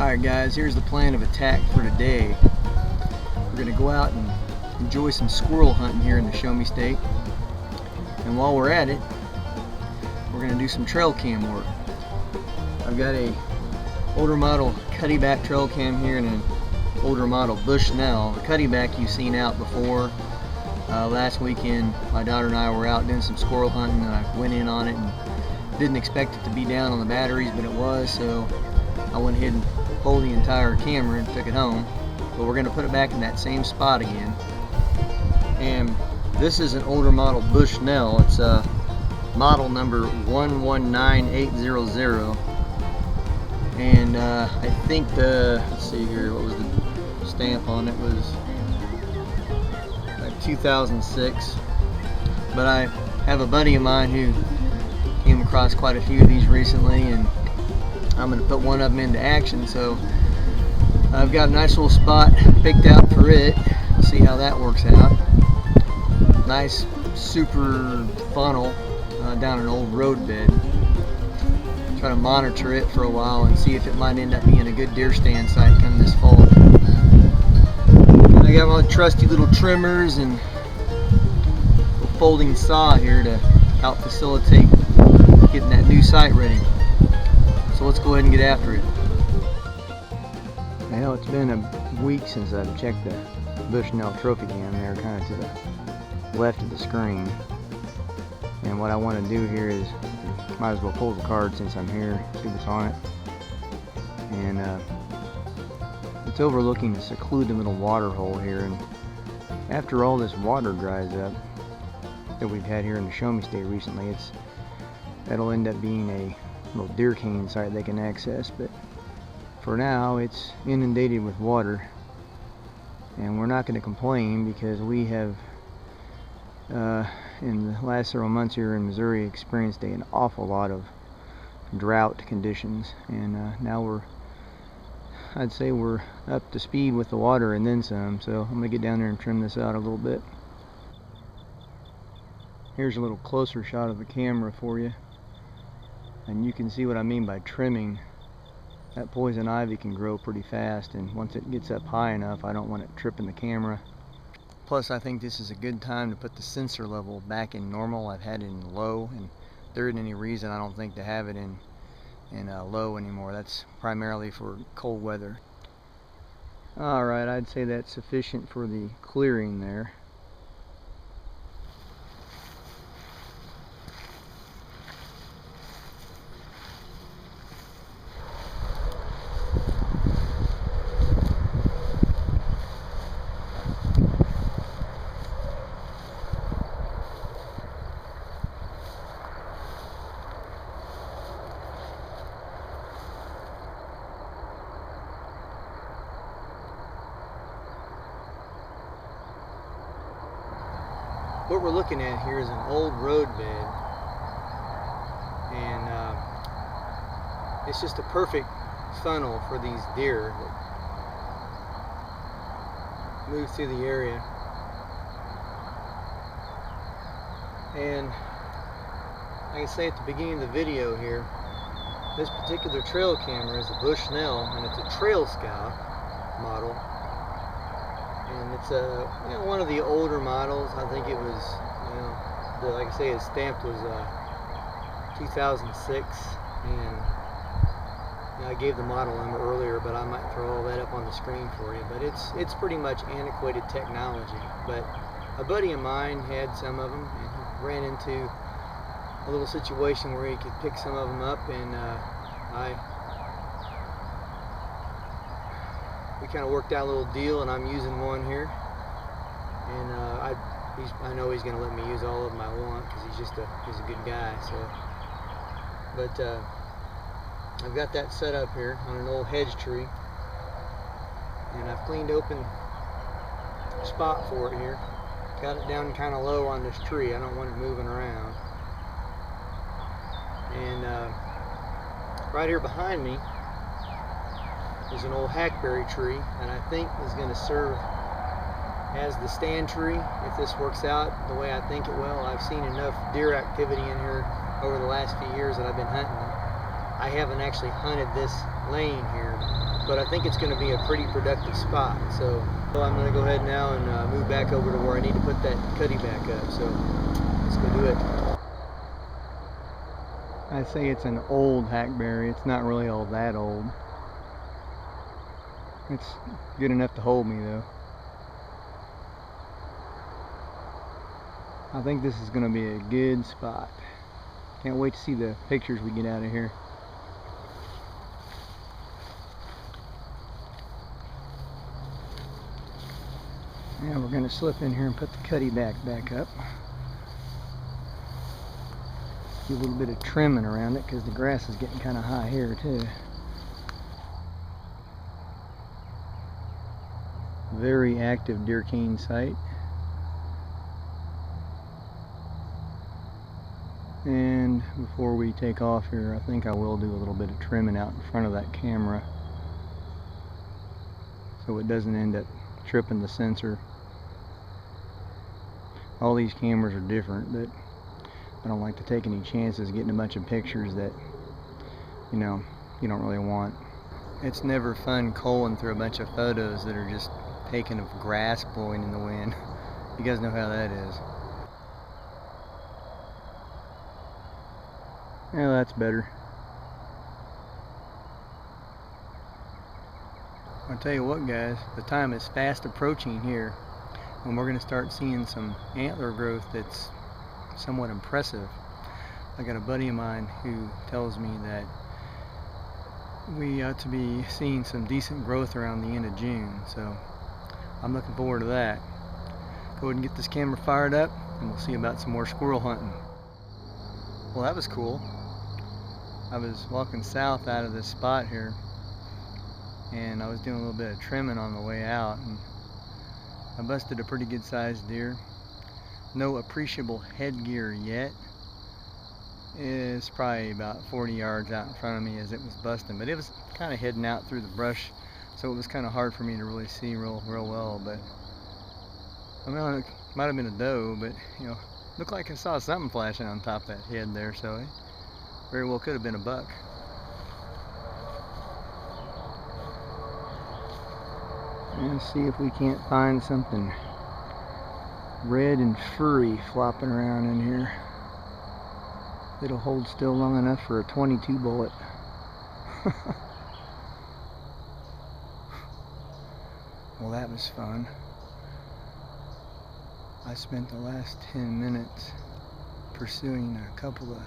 Alright guys, here's the plan of attack for today. We're going to go out and enjoy some squirrel hunting here in the Show Me State. And while we're at it, we're going to do some trail cam work. I've got a older model cutty back trail cam here and an older model Bushy. The cutty back you've seen out before. Last weekend my daughter and I were out doing some squirrel hunting and I went in on it and didn't expect it to be down on the batteries, but it was, so I went ahead and pulled the entire camera and took it home. But we're going to put it back in that same spot again. And this is an older model Bushy. It's model number 119800. And I think let's see here, what was the stamp on it? Was like 2006. But I have a buddy of mine who came across quite a few of these recently, and I'm going to put one of them into action. So I've got a nice little spot picked out for it. We'll see how that works out. Nice super funnel down an old road bed. Try to monitor it for a while and see if it might end up being a good deer stand site come this fall. And I got my trusty little trimmers and a folding saw here to help facilitate getting that new site ready. So let's go ahead and get after it. Now it's been a week since I've checked the Bushnell trophy cam there, kind of to the left of the screen. And what I want to do here is, might as well pull the card since I'm here, see what's on it. And it's overlooking a secluded little water hole here. And after all this water dries up that we've had here in the Show Me State recently, that'll end up being a little deer cane site they can access. But for now it's inundated with water, and we're not going to complain because we have in the last several months here in Missouri experienced an awful lot of drought conditions, and now I'd say we're up to speed with the water and then some. So I'm going to get down there and trim this out a little bit. Here's a little closer shot of the camera for you, and you can see what I mean by trimming. That poison ivy can grow pretty fast, and once it gets up high enough, I don't want it tripping the camera. Plus, I think this is a good time to put the sensor level back in normal. I've had it in low, and there isn't any reason I don't think to have it in low anymore. That's primarily for cold weather. Alright, I'd say that's sufficient for the clearing there. What we're looking at here is an old road bed, and it's just a perfect funnel for these deer that move through the area. And like I say at the beginning of the video here, this particular trail camera is a Bushnell, and it's a Trail Scout model. And it's one of the older models. I think it was, like I say, its stamp was 2006, and I gave the model number earlier, but I might throw all that up on the screen for you. But it's pretty much antiquated technology. But a buddy of mine had some of them, and he ran into a little situation where he could pick some of them up, and we kind of worked out a little deal, and I'm using one here, and I know he's going to let me use all of them I want because he's a good guy. So, but I've got that set up here on an old hedge tree, and I've cleaned open a spot for it here. Got it down kind of low on this tree. I don't want it moving around. And right here behind me is an old hackberry tree, and I think is going to serve as the stand tree if this works out the way I think it will. I've seen enough deer activity in here over the last few years that I've been hunting. I haven't actually hunted this lane here, but I think it's going to be a pretty productive spot. So I'm going to go ahead now and move back over to where I need to put that cuddy back up. So let's go do it. I say it's an old hackberry. It's not really all that old. It's good enough to hold me though. I think this is going to be a good spot. Can't wait to see the pictures we get out of here. Now we're going to slip in here and put the cuddy back up. Do a little bit of trimming around it because the grass is getting kind of high here too. Very active deer cane site. And before we take off here, I think I will do a little bit of trimming out in front of that camera so it doesn't end up tripping the sensor. All these cameras are different, but I don't like to take any chances getting a bunch of pictures that, you know, you don't really want. It's never fun culling through a bunch of photos that are just taken of grass blowing in the wind. You guys know how that is. Yeah, that's better. I'll tell you what, guys, the time is fast approaching here when we're going to start seeing some antler growth that's somewhat impressive. I got a buddy of mine who tells me that we ought to be seeing some decent growth around the end of June, so I'm looking forward to that. Go ahead and get this camera fired up and we'll see about some more squirrel hunting. Well, that was cool. I was walking south out of this spot here and I was doing a little bit of trimming on the way out, and I busted a pretty good sized deer. No appreciable headgear yet. It's probably about 40 yards out in front of me as it was busting, but it was kind of heading out through the brush, so it was kind of hard for me to really see real well. But I mean, it might have been a doe, but you know, looked like I saw something flashing on top of that head there, so it very well could have been a buck. Let's see if we can't find something red and furry flopping around in here. It'll hold still long enough for a 22 bullet. Well, that was fun. I spent the last 10 minutes pursuing a couple of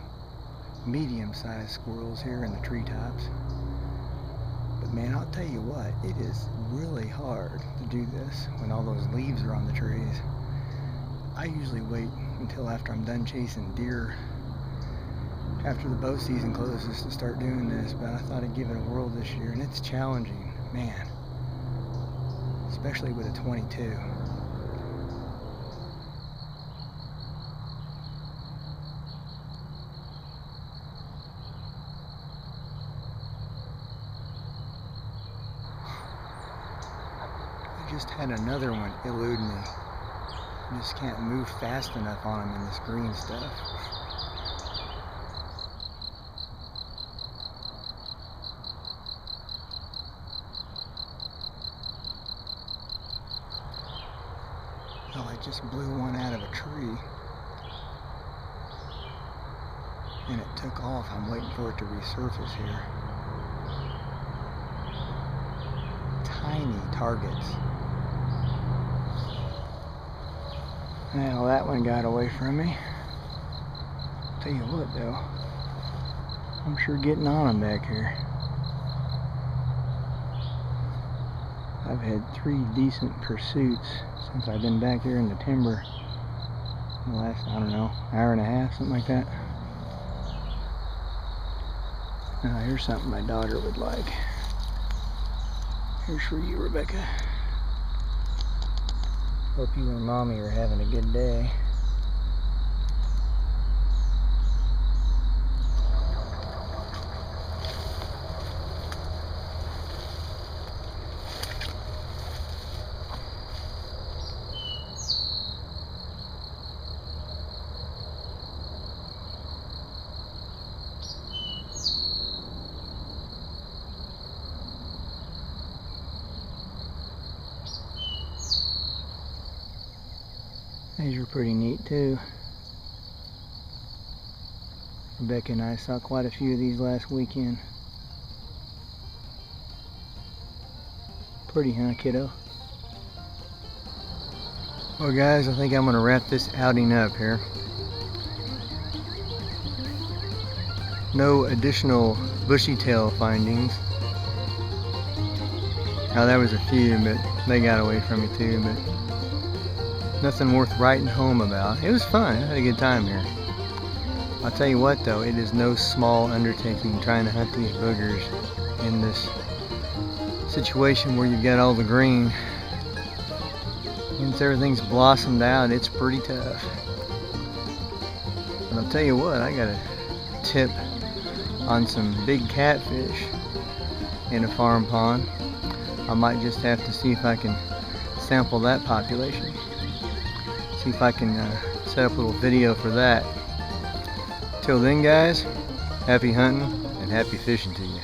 medium-sized squirrels here in the treetops. But man, I'll tell you what, it is really hard to do this when all those leaves are on the trees. I usually wait until after I'm done chasing deer, after the bow season closes, to start doing this, but I thought I'd give it a whirl this year, and it's challenging, man, especially with a 22. I just had another one elude me. I just can't move fast enough on him in this green stuff. Well, I just blew one out of a tree and it took off. I'm waiting for it to resurface here. Tiny targets. Now that one got away from me. Tell you what though, I'm sure getting on them back here. I've had 3 decent pursuits since I've been back here in the timber in the last, I don't know, hour and a half, something like that. Now here's something my daughter would like. Here's for you, Rebecca. Hope you and Mommy are having a good day. These are pretty neat too. Rebecca and I saw quite a few of these last weekend. Pretty, huh, kiddo? Well guys, I think I'm gonna wrap this outing up here. No additional bushy tail findings. Now there was a few, but they got away from me too, but nothing worth writing home about. It was fun, I had a good time here. I'll tell you what though, it is no small undertaking trying to hunt these boogers in this situation where you've got all the green. Once everything's blossomed out, it's pretty tough. But I'll tell you what, I got a tip on some big catfish in a farm pond. I might just have to see if I can sample that population. See if I can set up a little video for that. Till then guys, happy hunting and happy fishing to you.